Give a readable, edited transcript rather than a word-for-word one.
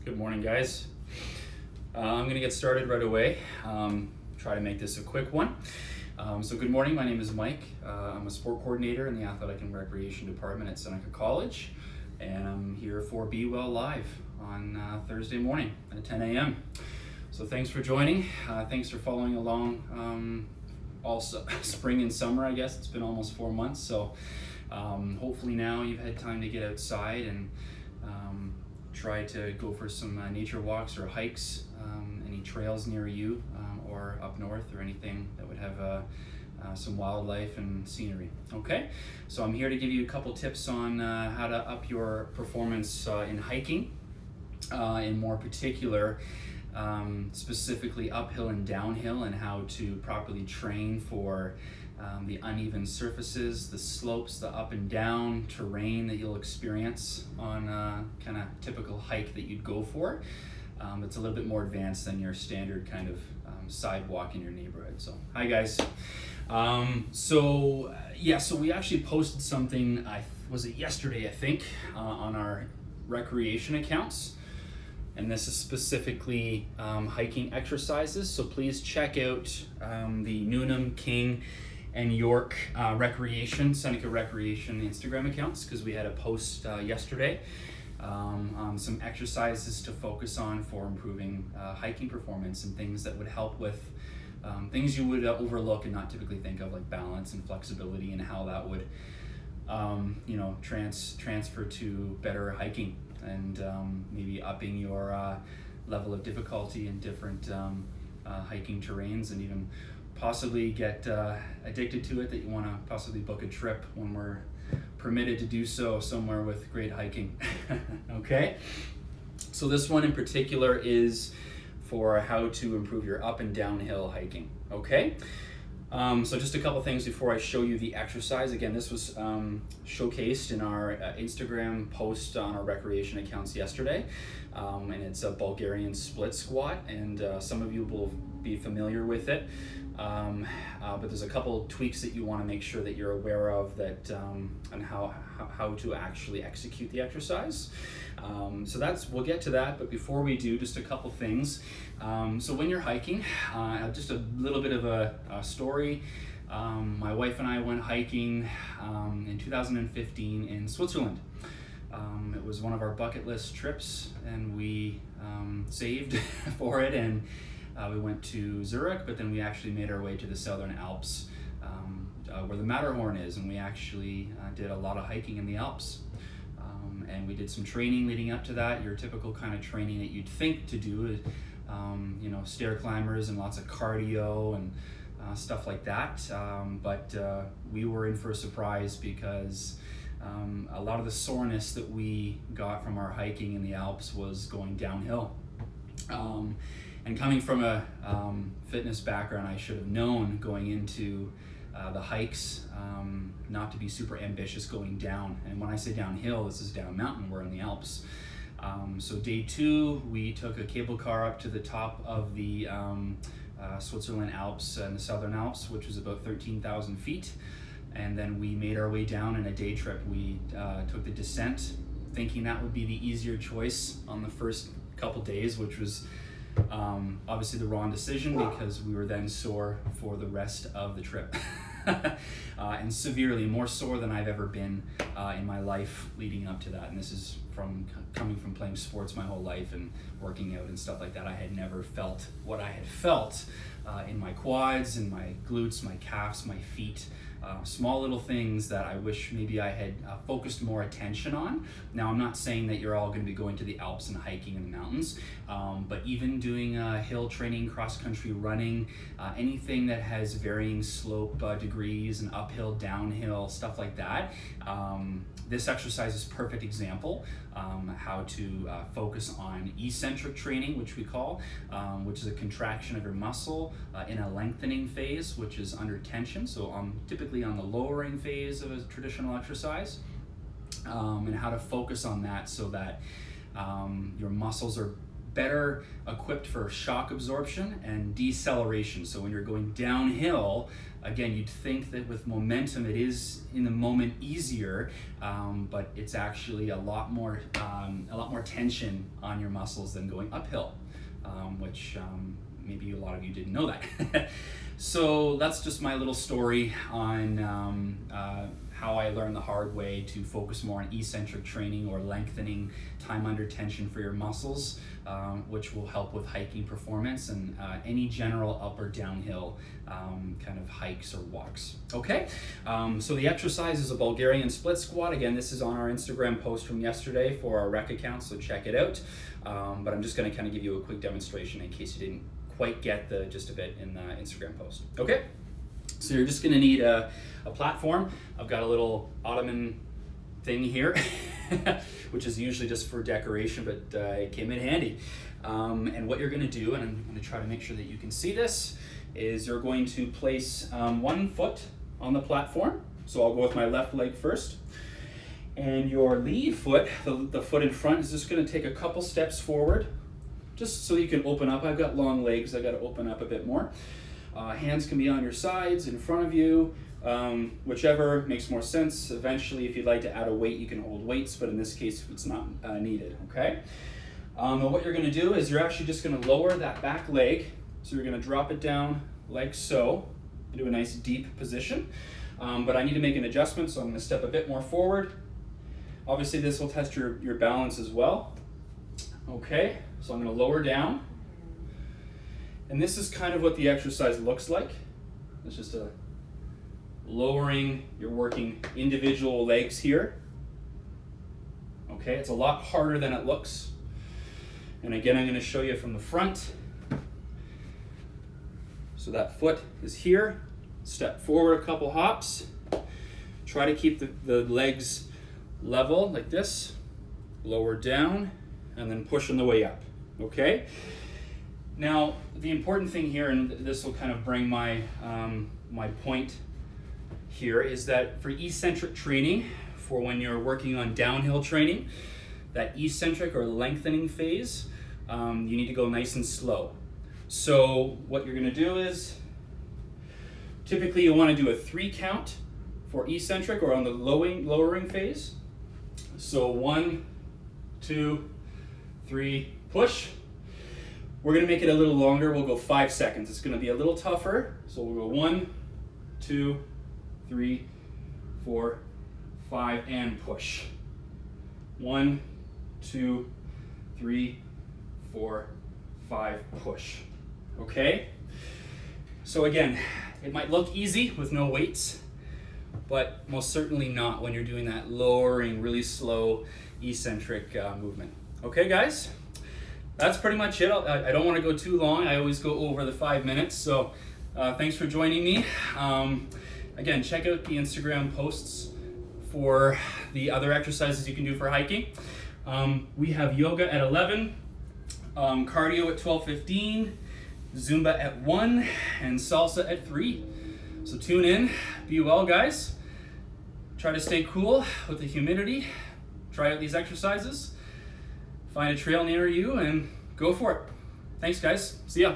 Good morning, guys. I'm going to get started right away. Try to make this a quick one. So good morning, my name is Mike. I'm a sport coordinator in the Athletic and Recreation Department at Seneca College, and I'm here for Be Well Live on Thursday morning at 10 a.m. So thanks for joining. Thanks for following along all spring and summer, I guess. It's been almost 4 months, so hopefully now you've had time to get outside and try to go for some nature walks or hikes, any trails near you or up north or anything that would have some wildlife and scenery. Okay, so I'm here to give you a couple tips on how to up your performance in hiking, in more particular, specifically uphill and downhill, and how to properly train for the uneven surfaces, the slopes, the up and down terrain that you'll experience on a kind of typical hike that you'd go for. It's a little bit more advanced than your standard kind of sidewalk in your neighborhood. So, hi guys. So we actually posted something, was it yesterday, I think, on our recreation accounts. And this is specifically hiking exercises. So please check out the Newnham, King, and York Seneca Recreation Instagram accounts, because we had a post yesterday on some exercises to focus on for improving hiking performance and things that would help with things you would overlook and not typically think of, like balance and flexibility, and how that would transfer to better hiking and maybe upping your level of difficulty in different hiking terrains, and even possibly get addicted to it, that you want to possibly book a trip when we're permitted to do so somewhere with great hiking. Okay, so this one in particular is for how to improve your up and downhill hiking. Okay, so just a couple things before I show you the exercise. Again, this was showcased in our Instagram post on our recreation accounts yesterday, and it's a Bulgarian split squat, and some of you will be familiar with it, but there's a couple tweaks that you want to make sure that you're aware of, that and how to actually execute the exercise. So we'll get to that, but before we do, just a couple things. So when you're hiking, just a little bit of a story. My wife and I went hiking in 2015 in Switzerland. It was one of our bucket list trips, and we saved for it, and we went to Zurich, but then we actually made our way to the Southern Alps, where the Matterhorn is, and we actually did a lot of hiking in the Alps. And we did some training leading up to that, your typical kind of training that you'd think to do, stair climbers and lots of cardio and stuff like that. But we were in for a surprise, because a lot of the soreness that we got from our hiking in the Alps was going downhill. And coming from a fitness background, I should have known going into the hikes not to be super ambitious going down. And when I say downhill, this is down mountain, we're in the Alps. So day 2, we took a cable car up to the top of the Switzerland Alps and the Southern Alps, which was about 13,000 feet. And then we made our way down in a day trip. We took the descent, thinking that would be the easier choice on the first couple days, which was obviously the wrong decision, because we were then sore for the rest of the trip. And severely more sore than I've ever been in my life leading up to that. And this is from coming from playing sports my whole life and working out and stuff like that. I had never felt what I had felt in my quads, in my glutes, my calves, my feet. Small little things that I wish maybe I had focused more attention on. Now, I'm not saying that you're all going to be going to the Alps and hiking in the mountains, but even doing hill training, cross-country running, anything that has varying slope degrees and uphill, downhill, stuff like that. This exercise is a perfect example how to focus on eccentric training, which we call, which is a contraction of your muscle in a lengthening phase, which is under tension. So typically on the lowering phase of a traditional exercise, and how to focus on that so that your muscles are better equipped for shock absorption and deceleration. So when you're going downhill, again, you'd think that with momentum it is in the moment easier, but it's actually a lot more tension on your muscles than going uphill, which maybe a lot of you didn't know that. So that's just my little story on how I learned the hard way to focus more on eccentric training or lengthening time under tension for your muscles, which will help with hiking performance and any general up or downhill kind of hikes or walks. Okay, so the exercise is a Bulgarian split squat. Again, this is on our Instagram post from yesterday for our rec account, so check it out. But I'm just going to kind of give you a quick demonstration in case you didn't quite get the gist of it in the Instagram post. Okay, so you're just going to need a platform. I've got a little ottoman thing here, which is usually just for decoration, but it came in handy. And what you're going to do, and I'm going to try to make sure that you can see this, is you're going to place one foot on the platform. So I'll go with my left leg first. And your lead foot, the foot in front, is just going to take a couple steps forward, just so you can open up. I've got long legs, I've got to open up a bit more. Hands can be on your sides, in front of you, whichever makes more sense. Eventually, if you'd like to add a weight, you can hold weights, but in this case, it's not needed, okay? And what you're going to do is you're actually just going to lower that back leg. So you're going to drop it down like so, into a nice deep position. But I need to make an adjustment, so I'm going to step a bit more forward. Obviously, this will test your balance as well. Okay, so I'm going to lower down. And this is kind of what the exercise looks like. It's just a lowering, you're working individual legs here. Okay, it's a lot harder than it looks. And again, I'm going to show you from the front. So that foot is here. Step forward a couple hops. Try to keep the legs level like this. Lower down and then push on the way up. Okay? Now, the important thing here, and this will kind of bring my my point here, is that for eccentric training, for when you're working on downhill training, that eccentric or lengthening phase, you need to go nice and slow. So what you're going to do is, typically you want to do a 3 count for eccentric or on the lowering phase. So 1, 2, 3, push. We're going to make it a little longer. We'll go 5 seconds. It's going to be a little tougher. So we'll go 1, 2, 3, 4, 5, and push. 1, 2, 3, 4, 5, push. Okay? So again, it might look easy with no weights, but most certainly not when you're doing that lowering, really slow, eccentric movement. Okay, guys? That's pretty much it. I don't want to go too long. I always go over the 5 minutes, so thanks for joining me. Again, check out the Instagram posts for the other exercises you can do for hiking. We have yoga at 11, cardio at 12:15, Zumba at 1, and salsa at 3. So tune in. Be well, guys. Try to stay cool with the humidity. Try out these exercises. Find a trail near you and go for it. Thanks, guys. See ya.